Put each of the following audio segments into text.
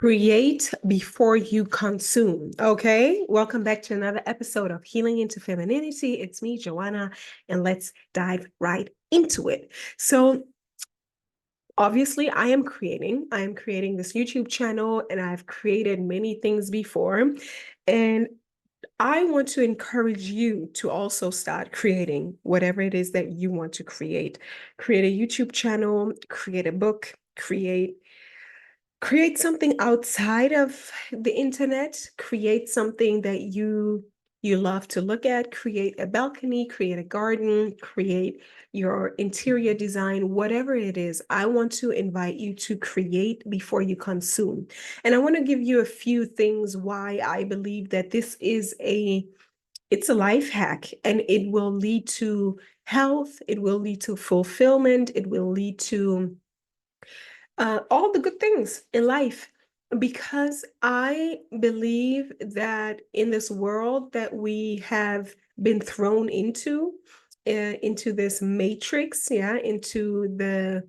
Create before you consume. Okay, welcome back to another episode of Healing into Femininity. It's me, Joanna, and let's dive right into it. So, obviously, I am creating this YouTube channel, and I've created many things before. And I want to encourage you to also start creating whatever it is that you want to create. Create a YouTube channel, create a book, create something outside of the internet, create something that you love to look at, create a balcony, create a garden, create your interior design, whatever it is. I want to invite you to create before you consume. And I want to give you a few things why I believe that it's a life hack, and it will lead to health, it will lead to fulfillment, it will lead to all the good things in life, because I believe that in this world that we have been thrown into this matrix, yeah, into the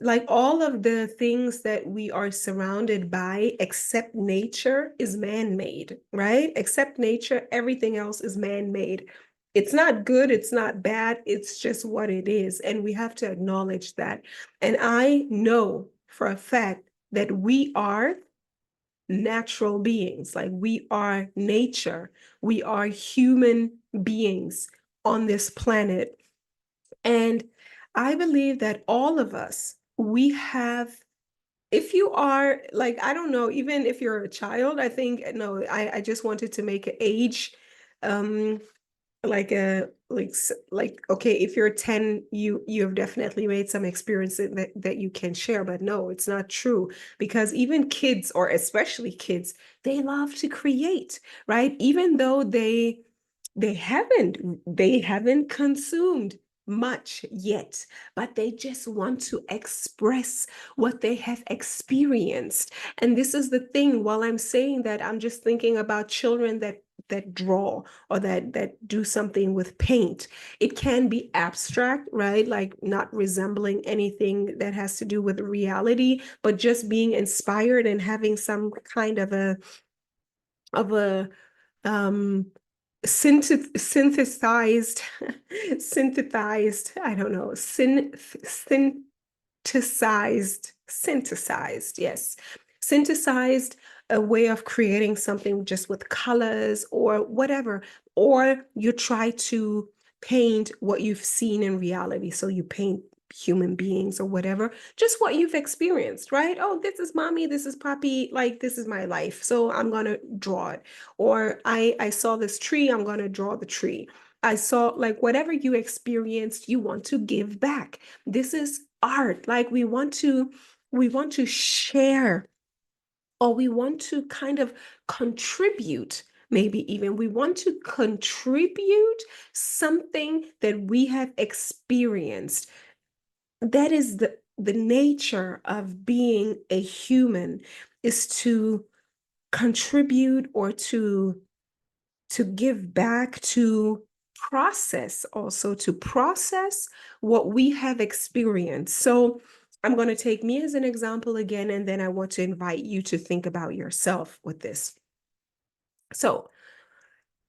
like all of the things that we are surrounded by, except nature, is man-made, right? Except nature, everything else is man-made. It's not good, it's not bad, it's just what it is. And we have to acknowledge that. And I know for a fact that we are natural beings, like we are nature, we are human beings on this planet. And I believe that all of us, we have, if you are like, I don't know, even if you're a child, I think, no, I just wanted to make an age, um, like, okay, if you're 10, you have definitely made some experience that you can share, but no, it's not true, because even kids, or especially kids, they love to create, right? Even though they haven't consumed much yet, but they just want to express what they have experienced. And this is the thing, while I'm saying that, I'm just thinking about children that draw, or that do something with paint. It can be abstract, right? Like not resembling anything that has to do with reality, but just being inspired and having some kind of a um synthesized synthesized, I don't know, synthesized, yes, synthesized, a way of creating something just with colors or whatever. Or you try to paint what you've seen in reality, so you paint human beings or whatever, just what you've experienced, right? Oh, this is mommy, this is papi, like this is my life, so I'm gonna draw it. Or I saw this tree, I'm gonna draw the tree. I saw, like, whatever you experienced, you want to give back. This is art. Like, we want to share, or we want to kind of contribute. Maybe even we want to contribute something that we have experienced. That is the nature of being a human, is to contribute, or to give back, to process, also to process what we have experienced. So I'm going to take me as an example again, and then I want to invite you to think about yourself with this. So,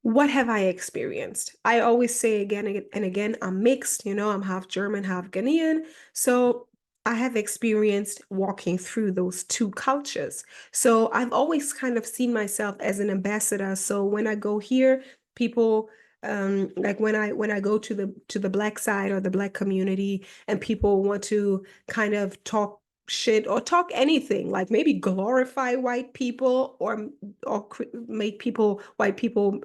what have I experienced? I always say again and again, I'm mixed, I'm half German, half Ghanaian. So I have experienced walking through those two cultures. So I've always kind of seen myself as an ambassador. So when I go here, people, like when I go to the Black side, or the Black community, and people want to kind of talk shit or talk anything, like maybe glorify white people, or make white people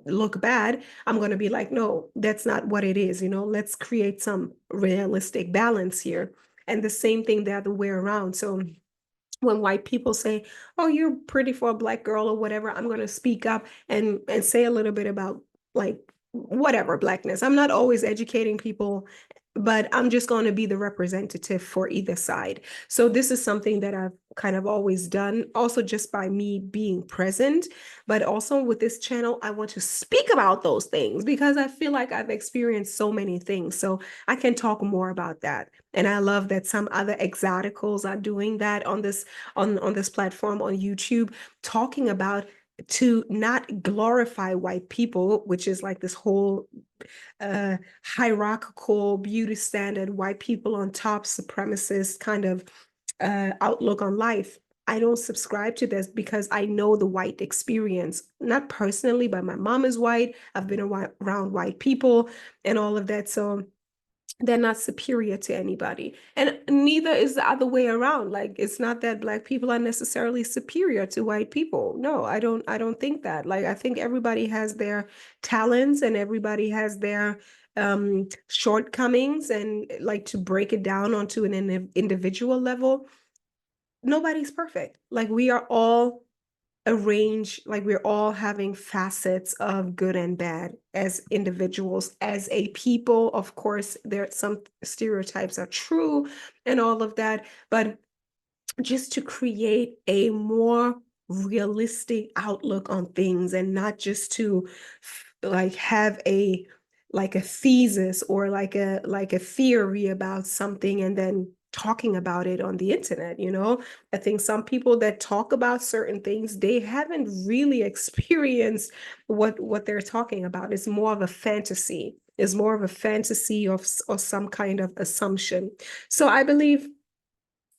look bad, I'm going to be like, no, that's not what it is. Let's create some realistic balance here. And the same thing the other way around. So when white people say, oh, you're pretty for a Black girl or whatever, I'm going to speak up and say a little bit about, like, whatever Blackness. I'm not always educating people but I'm just going to be the representative for either side. So this is something that I've kind of always done, also just by me being present, but also with this channel, I want to speak about those things because I feel like I've experienced so many things. So I can talk more about that. And I love that some other exoticals are doing that on this platform on YouTube, talking about to not glorify white people, which is like this whole hierarchical beauty standard, white people on top, supremacist kind of outlook on life. I don't subscribe to this because I know the white experience, not personally, but my mom is white. I've been around white people and all of that. So they're not superior to anybody, and neither is the other way around. Like, it's not that black people are necessarily superior to white people. No, I don't think that. Like, I think everybody has their talents and everybody has their shortcomings, and like, to break it down onto an individual level, nobody's perfect. Like, we are all arrange, like, we're all having facets of good and bad as individuals, as a people. Of course, there are some stereotypes are true and all of that, but just to create a more realistic outlook on things, and not just to like have a like a thesis or like a theory about something and then talking about it on the internet, you know. I think some people that talk about certain things, they haven't really experienced what they're talking about. It's more of a fantasy. It's more of a fantasy of or some kind of assumption. So I believe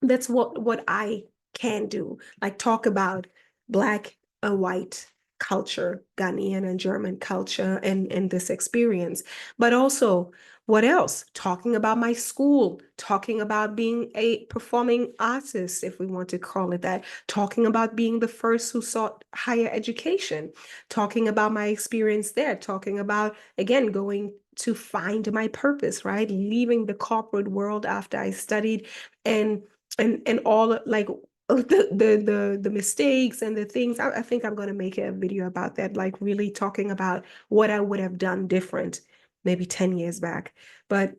that's what I can do. Like, talk about Black and white culture, Ghanaian and German culture, and this experience. But also, what else? Talking about my school, talking about being a performing artist, if we want to call it that, talking about being the first who sought higher education, talking about my experience there, talking about, again, going to find my purpose, right? Leaving the corporate world after I studied, and and all, like, the mistakes and the things. I think I'm going to make a video about that, like really talking about what I would have done different maybe 10 years back, but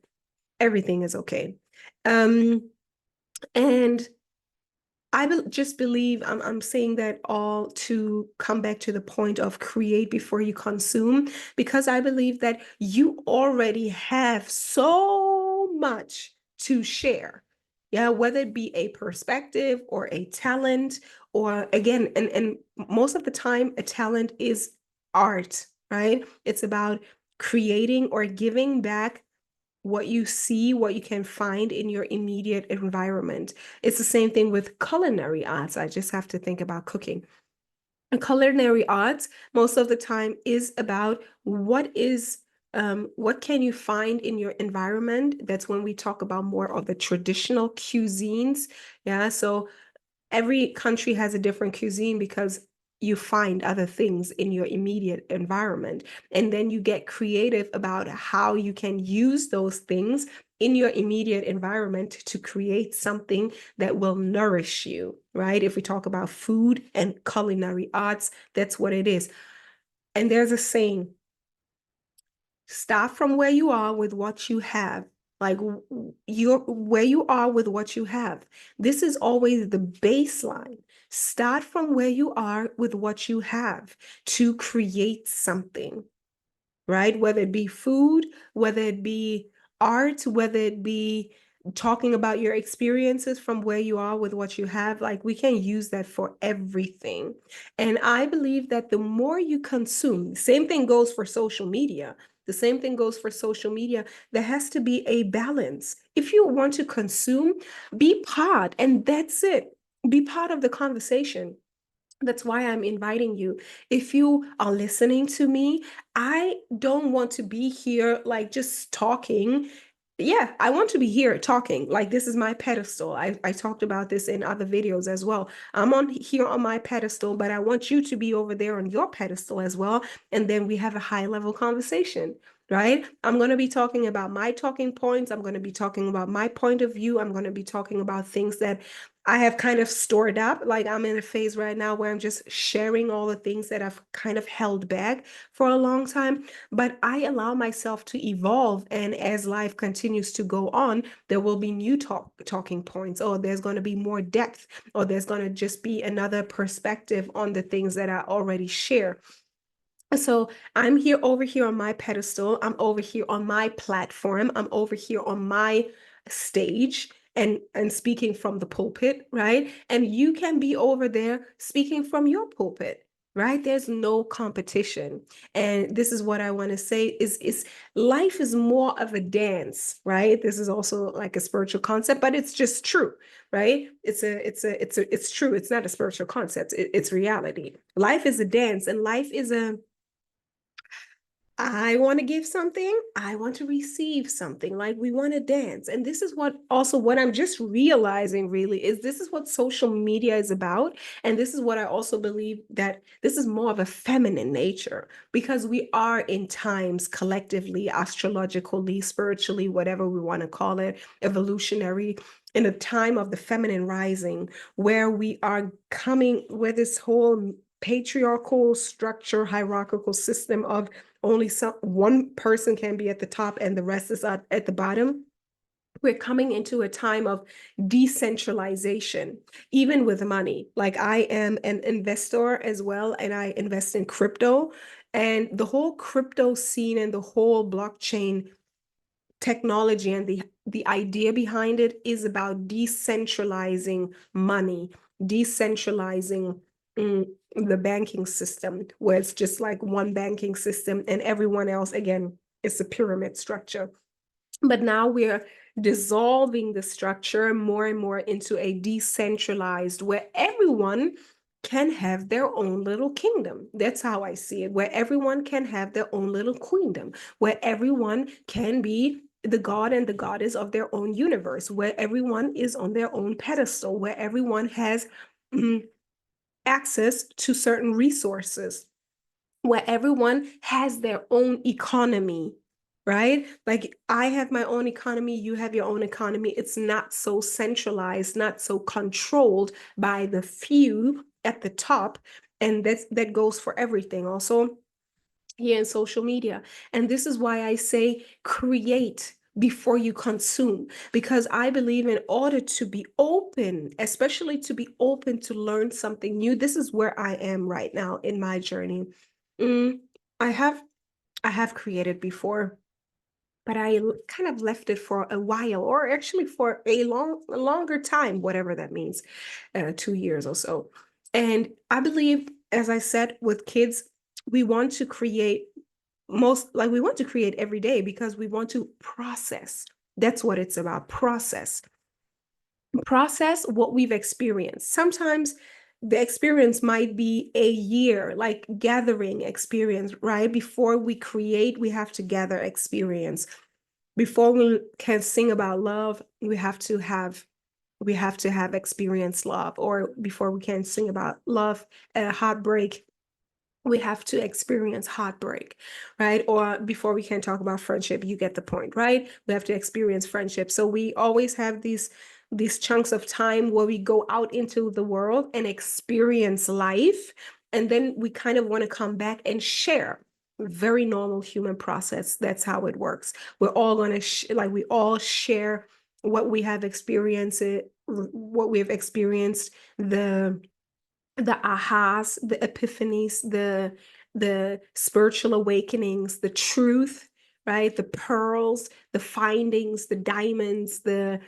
everything is okay. And just believe, I'm saying that all to come back to the point of create before you consume, because I believe that you already have so much to share. Yeah, whether it be a perspective or a talent, or again, and most of the time, a talent is art, right? It's about creating or giving back what you see, what you can find in your immediate environment. It's the same thing with culinary arts. I just have to think about cooking. And culinary arts, most of the time, is about what can you find in your environment. That's when we talk about more of the traditional cuisines. Yeah, so every country has a different cuisine because you find other things in your immediate environment. And then you get creative about how you can use those things in your immediate environment to create something that will nourish you, right? If we talk about food and culinary arts, that's what it is. And there's a saying, start from where you are with what you have. Like, you're where you are with what you have. This is always the baseline. Start from where you are with what you have to create something, right? Whether it be food, whether it be art, whether it be talking about your experiences from where you are with what you have. Like, we can use that for everything. And I believe that the more you consume, same thing goes for social media. The same thing goes for social media. There has to be a balance. If you want to consume, be part, and that's it. Be part of the conversation. That's why I'm inviting you. If you are listening to me, I don't want to be here like just talking. Yeah, I want to be here talking. Like, this is my pedestal. I talked about this in other videos as well. I'm on here on my pedestal, but I want you to be over there on your pedestal as well. And then we have a high level conversation. right? I'm going to be talking about my talking points. I'm going to be talking about my point of view. I'm going to be talking about things that I have kind of stored up. Like I'm in a phase right now where I'm just sharing all the things that I've kind of held back for a long time. But I allow myself to evolve. And as life continues to go on, there will be new talking points, or there's going to be more depth, or there's going to just be another perspective on the things that I already share. So I'm here over here on my pedestal. I'm over here on my platform. I'm over here on my stage and speaking from the pulpit, right? And you can be over there speaking from your pulpit, right? There's no competition. And this is what I want to say is life is more of a dance, right? This is also like a spiritual concept, but it's just true, right? It's true. It's not a spiritual concept. It's reality. Life is a dance, and life is a I want to give something. I want to receive something. Like we want to dance. And this is what I'm just realizing really is this is what social media is about. And this is what I also believe that this is more of a feminine nature because we are in times collectively, astrologically, spiritually, whatever we want to call it, evolutionary, in a time of the feminine rising where we are coming with this whole patriarchal structure, hierarchical system of only one person can be at the top and the rest is at the bottom. We're coming into a time of decentralization, even with money. Like I am an investor as well, and I invest in crypto. And the whole crypto scene and the whole blockchain technology and the idea behind it is about decentralizing money, decentralizing the banking system, where it's just like one banking system and everyone else, again, it's a pyramid structure. But now we're dissolving the structure more and more into a decentralized where everyone can have their own little kingdom. That's how I see it, where everyone can have their own little queendom, where everyone can be the god and the goddess of their own universe, where everyone is on their own pedestal, where everyone has access to certain resources, where everyone has their own economy, right? Like I have my own economy, you have your own economy. It's not so centralized, not so controlled by the few at the top. And that goes for everything. Also, here in social media. And this is why I say create before you consume, because I believe in order to be open, especially to be open to learn something new, this is where I am right now in my journey. Mm, I have I have created before, but I kind of left it for a while, or actually for a longer time, whatever that means, 2 years or so. And I believe, as I said, with kids, we want to create we want to create every day because we want to process. That's what it's about. Process what we've experienced. Sometimes the experience might be a year, like gathering experience, right? Before we create, we have to gather experience. Before we can sing about love, we have to have experienced love. Or before we can sing about love, heartbreak, we have to experience heartbreak, right? Or before we can talk about friendship, you get the point, right? We have to experience friendship. So we always have these chunks of time where we go out into the world and experience life, and then we kind of want to come back and share. Very normal human process. That's how it works. We're all going to we all share what we have experienced, the ahas, the epiphanies, the spiritual awakenings, the truth, right? The pearls, the findings, the diamonds, the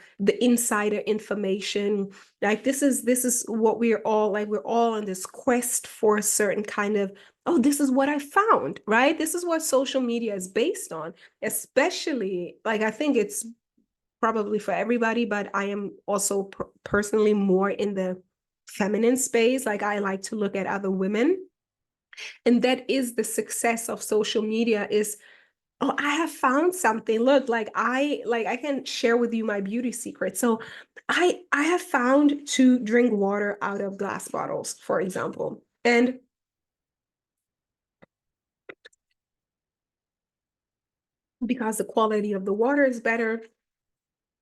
insider information. Like this is what we're all like. We're all on this quest for a certain kind of, oh, this is what I found, right? This is what social media is based on, especially like I think it's probably for everybody, but I am also personally more in the feminine space. Like I like to look at other women. And that is the success of social media is, oh, I have found something. Look, like I can share with you my beauty secret. So I have found to drink water out of glass bottles, for example. And because the quality of the water is better.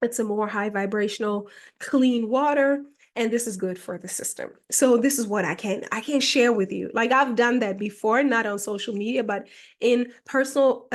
It's a more high vibrational, clean water, and this is good for the system. So this is what I can share with you. Like I've done that before, not on social media, but in personal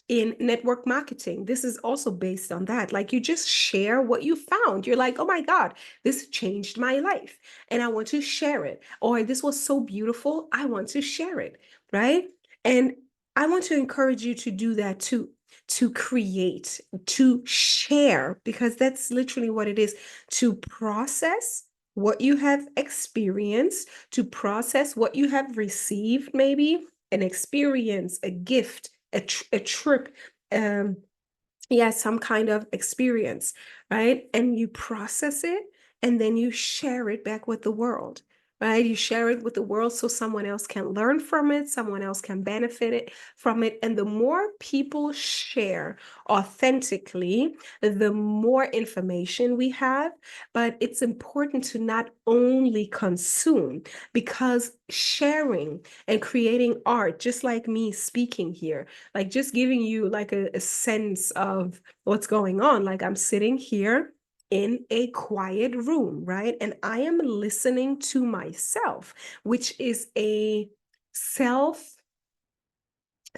in network marketing. This is also based on that. Like you just share what you found. You're like, "Oh my God, this changed my life and I want to share it." Or this was so beautiful, I want to share it, right? And I want to encourage you to do that too, to create, to share, because that's literally what it is, to process what you have experienced, to process what you have received, maybe an experience, a gift, a trip, um, yeah, some kind of experience, right? And you process it and then you share it back with the world, right? You share it with the world so someone else can learn from it, someone else can benefit from it. And the more people share authentically, the more information we have. But it's important to not only consume, because sharing and creating art, just like me speaking here, like just giving you like a sense of what's going on. Like I'm sitting here in a quiet room, right? And I am listening to myself, which is a self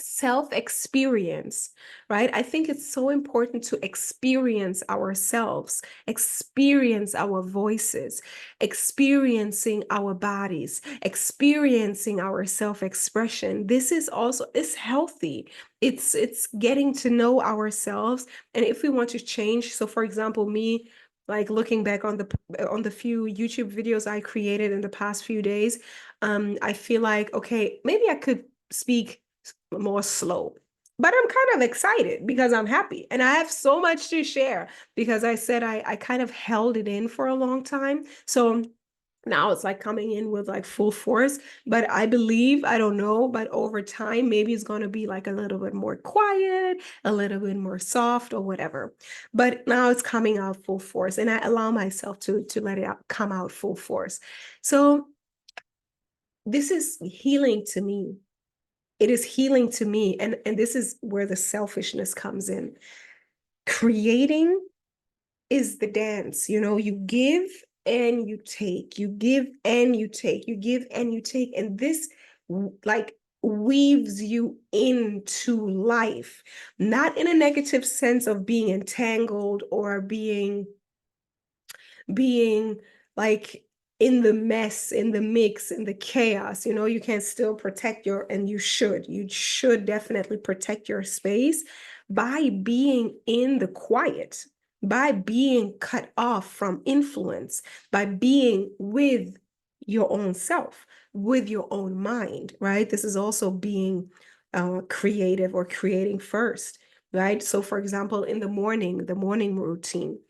self experience, right? I think it's so important to experience ourselves, experience our voices, experiencing our bodies, experiencing our self expression. This is also, it's healthy. It's getting to know ourselves. And if we want to change, so for example, me, like looking back on the few YouTube videos I created in the past few days, I feel like, okay, maybe I could speak more slow. But I'm kind of excited because I'm happy and I have so much to share, because I said I kind of held it in for a long time. So now it's like coming in with like full force. But I believe, I don't know, but over time, maybe it's going to be like a little bit more quiet, a little bit more soft or whatever. But now it's coming out full force and I allow myself to let it come out full force. So this is healing to me. It is healing to me. And this is where the selfishness comes in. Creating is the dance. You give and you take, you give and you take, you give and you take. And this like weaves you into life, not in a negative sense of being entangled or being like in the mess, in the mix, in the chaos. You can still protect and you should definitely protect your space by being in the quiet, by being cut off from influence, by being with your own self, with your own mind, right? This is also being creative or creating first, right? So for example, in the morning routine,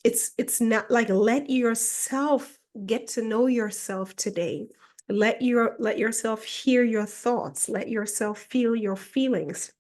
it's not like, let yourself get to know yourself today. Let yourself hear your thoughts, let yourself feel your feelings.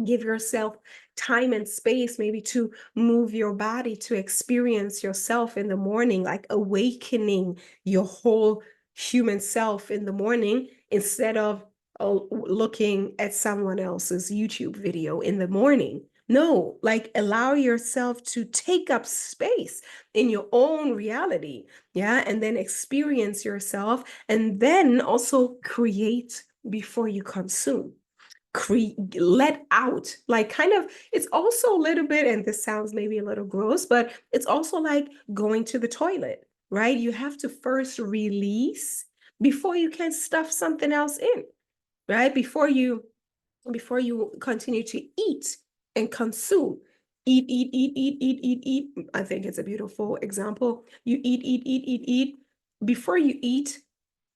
Give yourself time and space maybe to move your body, to experience yourself in the morning, like awakening your whole human self in the morning, instead of looking at someone else's YouTube video in the morning. No, like allow yourself to take up space in your own reality, yeah, and then experience yourself, and then also create before you consume. Let out, like, kind of, it's also a little bit, and this sounds maybe a little gross, but it's also like going to the toilet, right? You have to first release before you can stuff something else in, right? Before you continue to eat and consume. Eat. I think it's a beautiful example. You eat. Before you eat,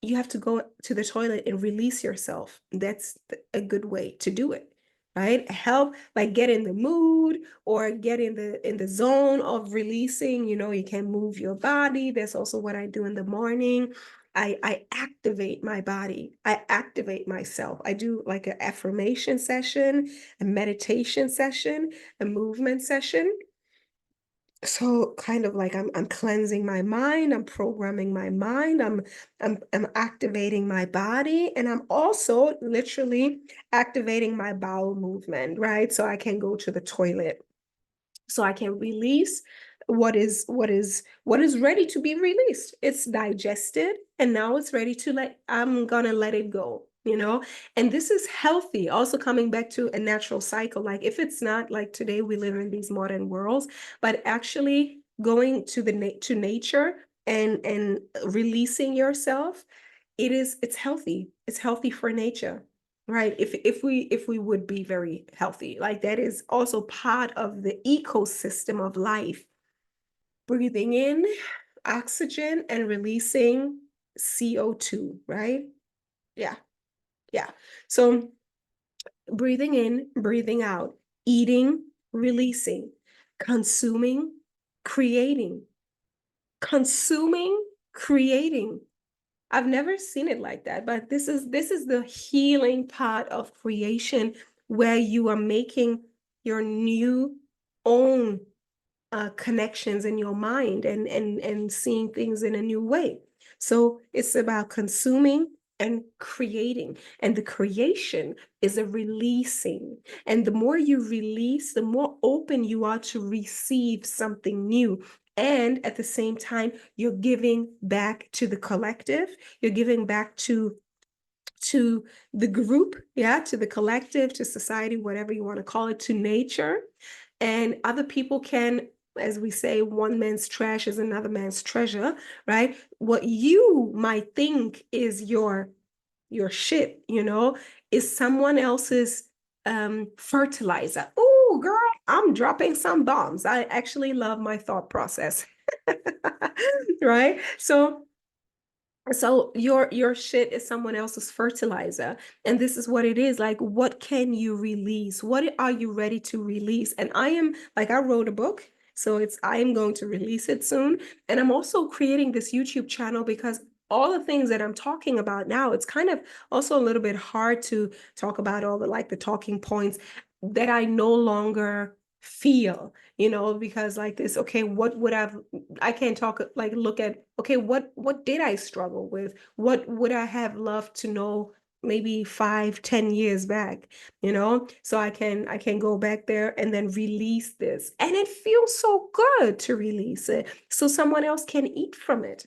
you have to go to the toilet and release yourself. That's a good way to do it, right? Help, like, get in the mood or get in the zone of releasing. You can move your body. That's also what I do in the morning. I activate my body. I activate myself. I do like an affirmation session, a meditation session, a movement session. So kind of like I'm cleansing my mind, I'm programming my mind, I'm activating my body, and I'm also literally activating my bowel movement, right? So I can go to the toilet, so I can release what is ready to be released. It's digested, and now it's ready to I'm gonna let it go. And this is healthy. Also coming back to a natural cycle. Like if it's not like today we live in these modern worlds, but actually going to to nature and releasing yourself, it's healthy. It's healthy for nature. Right. If we would be very healthy, like that is also part of the ecosystem of life. Breathing in oxygen and releasing CO2, right? Yeah, yeah. So breathing in, breathing out, eating, releasing, consuming, creating, consuming, creating. I've never seen it like that, but this is the healing part of creation where you are making your new own connections in your mind and seeing things in a new way. So it's about consuming and creating, and the creation is a releasing. And the more you release, the more open you are to receive something new. And at the same time, you're giving back to the collective, you're giving back to the group, yeah, to the collective, to society, whatever you want to call it, to nature. And other people can, as we say, one man's trash is another man's treasure, right? What you might think is your shit, is someone else's fertilizer. Oh, girl, I'm dropping some bombs. I actually love my thought process. Right? So your shit is someone else's fertilizer. And this is what it is. Like, what can you release? What are you ready to release? And I wrote a book, so I am going to release it soon. And I'm also creating this YouTube channel because all the things that I'm talking about now, it's kind of also a little bit hard to talk about all the talking points that I no longer feel, because like this, okay, what would I can't talk, like look at, okay, what did I struggle with? What would I have loved to know maybe 5, 10 years back, so I can go back there and then release this. And it feels so good to release it. So someone else can eat from it.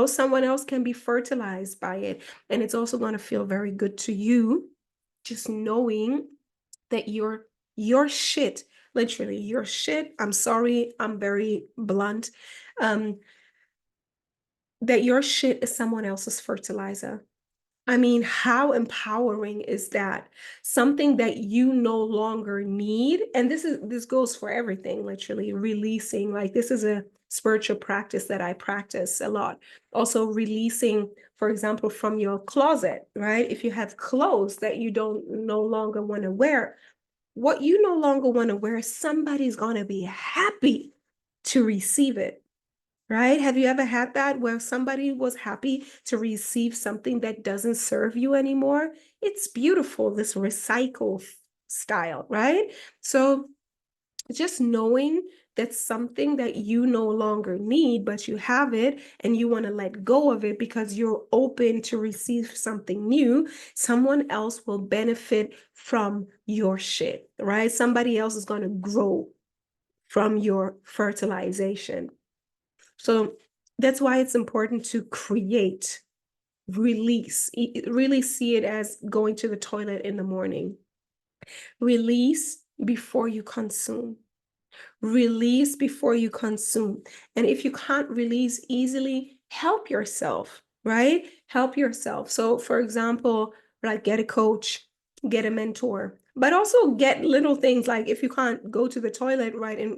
Someone else can be fertilized by it. And it's also going to feel very good to you, just knowing that your shit, literally your shit, I'm sorry, I'm very blunt, um, that your shit is someone else's fertilizer. I mean, how empowering is that? Something that you no longer need. And this goes for everything, literally releasing. Like this is a spiritual practice that I practice a lot. Also releasing, for example, from your closet, right? If you have clothes that you don't no longer want to wear, what you no longer want to wear, somebody's going to be happy to receive it, right? Have you ever had that where somebody was happy to receive something that doesn't serve you anymore? It's beautiful, this recycle style, right? So just knowing that something that you no longer need, but you have it and you want to let go of it because you're open to receive something new, someone else will benefit from your shit, right? Somebody else is going to grow from your fertilization. So that's why it's important to create, release, really see it as going to the toilet in the morning. Release before you consume. Release before you consume. And if you can't release easily, help yourself, right? Help yourself. So, for example, like get a coach, get a mentor, but also get little things like if you can't go to the toilet right in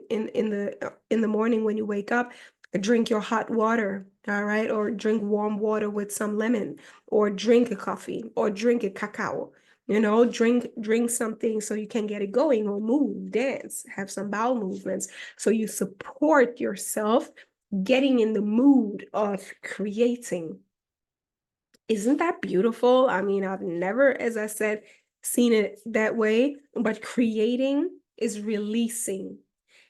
the morning when you wake up, drink your hot water, all right, or drink warm water with some lemon, or drink a coffee, or drink a cacao. Drink something so you can get it going, or move, dance, have some bowel movements. So you support yourself getting in the mood of creating. Isn't that beautiful? I mean, I've never, as I said, seen it that way, but creating is releasing.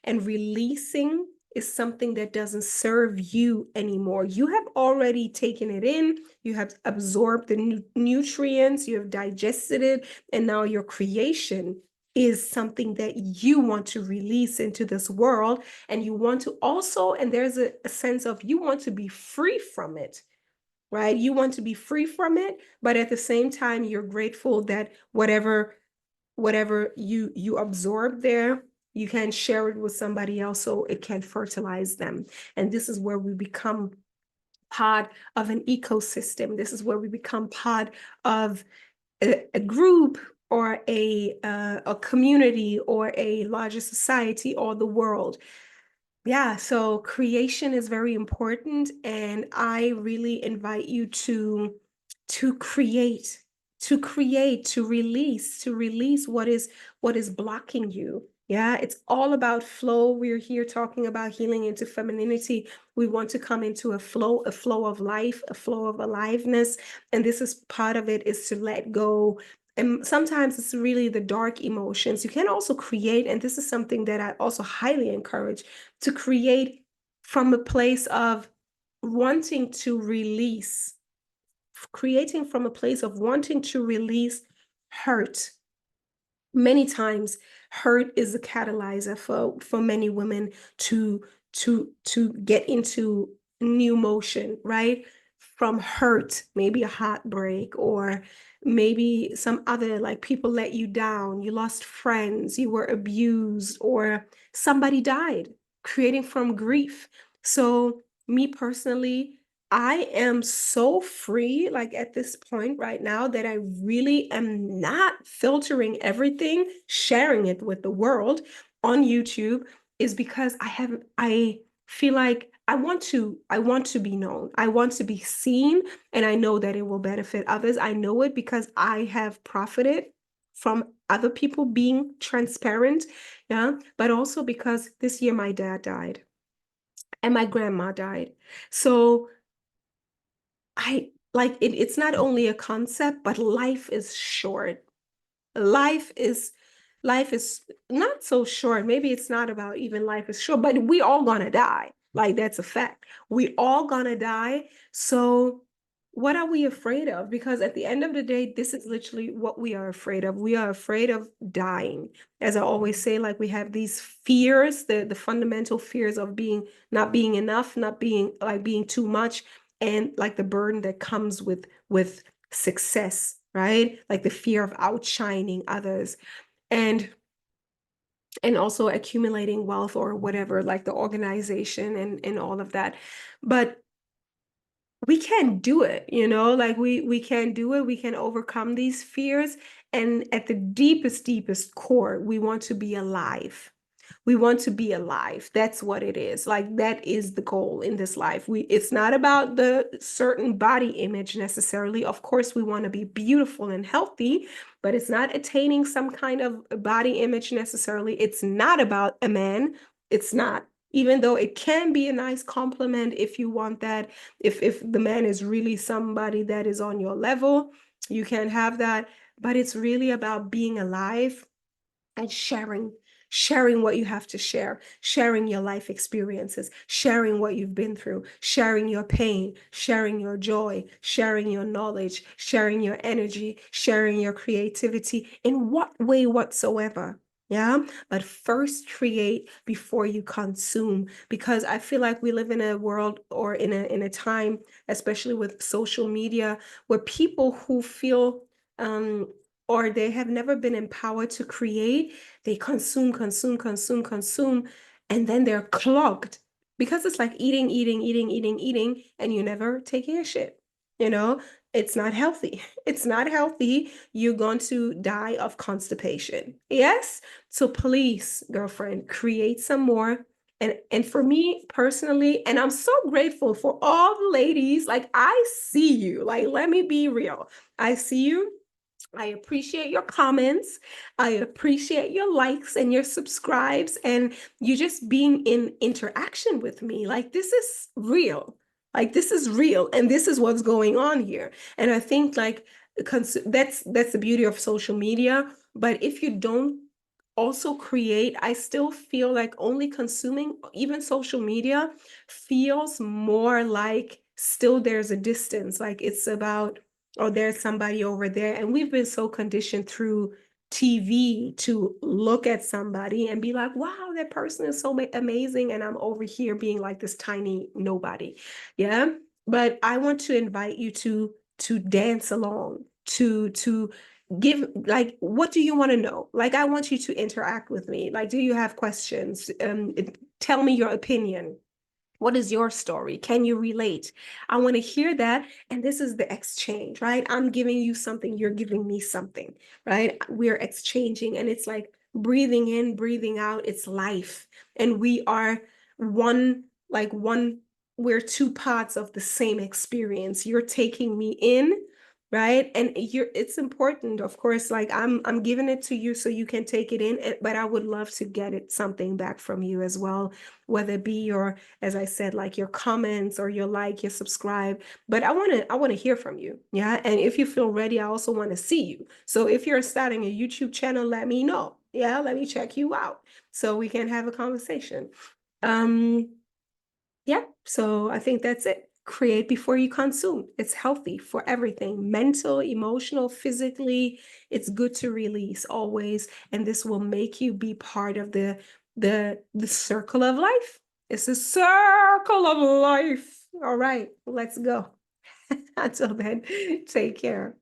And releasing is something that doesn't serve you anymore. You have already taken it in, you have absorbed the nutrients, you have digested it, and now your creation is something that you want to release into this world. And you want to also, and there's a sense of you want to be free from it, right? You want to be free from it, but at the same time, you're grateful that whatever you absorb there, you can share it with somebody else so it can fertilize them. And this is where we become part of an ecosystem. This is where we become part of a group or a community or a larger society or the world. Yeah, so creation is very important, and I really invite you to create, to release what is blocking you. Yeah, it's all about flow. We're here talking about healing into femininity. We want to come into a flow of life, a flow of aliveness, and this is part of it, is to let go. And sometimes it's really the dark emotions. You can also create, and this is something that I also highly encourage, to create from a place of wanting to release, creating from a place of wanting to release hurt. Many times hurt is a catalyzer for many women to get into new motion, right? From hurt, maybe a heartbreak, or maybe some other, like people let you down, you lost friends, you were abused, or somebody died, creating from grief. So me personally, I am so free, like at this point right now, that I really am not filtering everything, sharing it with the world on YouTube, is because I feel like I want to be known. I want to be seen, and I know that it will benefit others. I know it because I have profited from other people being transparent, yeah, but also because this year my dad died and my grandma died. So I like it, it's not only a concept, but life is short. Life is life is not so short. Maybe it's not about even life is short, but we all gonna die. Like that's a fact. We all gonna die. So what are we afraid of? Because at the end of the day, this is literally what we are afraid of. We are afraid of dying. As I always say, like we have these fears, the fundamental fears of being not being enough, not being like being too much, and like the burden that comes with success, right? Like the fear of outshining others, and also accumulating wealth or whatever, like the organization and all of that. But we can do it, like we can do it. We can overcome these fears. And at the deepest core, we want to be alive. We want to be alive. That's what it is. Like that is the goal in this life. It's not about the certain body image necessarily. Of course, we want to be beautiful and healthy, but it's not attaining some kind of body image necessarily. It's not about a man. It's not. Even though it can be a nice compliment if you want that, if the man is really somebody that is on your level, you can have that. But it's really about being alive and sharing what you have to share, sharing your life experiences, sharing what you've been through, sharing your pain, sharing your joy, sharing your knowledge, sharing your energy, sharing your creativity in what way whatsoever. Yeah, but first create before you consume, because I feel like we live in a world or in a time, especially with social media, where people who feel or they have never been empowered to create, they consume, and then they're clogged, because it's like eating, and you never take your shit. You know, it's not healthy. It's not healthy. You're going to die of constipation. Yes. So please, girlfriend, create some more. And for me personally, and I'm so grateful for all the ladies, like I see you, like let me be real. I see you. I appreciate your comments. I appreciate your likes and your subscribes and you just being in interaction with me. Like this is real. Like this is real and this is what's going on here. And I think like that's the beauty of social media. But if you don't also create, I still feel like only consuming, even social media, feels more like still there's a distance. Like it's about, oh, there's somebody over there. And we've been so conditioned through TV to look at somebody and be like, wow, that person is so amazing. And I'm over here being like this tiny nobody. Yeah. But I want to invite you to dance along, to give, like, what do you want to know? Like, I want you to interact with me. Like, do you have questions? Tell me your opinion. What is your story? Can you relate? I want to hear that. And this is the exchange, right? I'm giving you something, you're giving me something, right? We're exchanging, and it's like breathing in, breathing out. It's life. And we are one, like one, we're two parts of the same experience. You're taking me in, right? And it's important, of course, like I'm giving it to you so you can take it in, but I would love to get it something back from you as well, whether it be your, as I said, like your comments or your like, your subscribe. But I want to hear from you. Yeah. And if you feel ready, I also want to see you. So if you're starting a YouTube channel, let me know. Yeah, let me check you out so we can have a conversation. Um, yeah, so I think that's it. Create before you consume. It's healthy for everything, mental, emotional, physically. It's good to release always, and this will make you be part of the circle of life. It's a circle of life. All right, let's go. Until then, take care.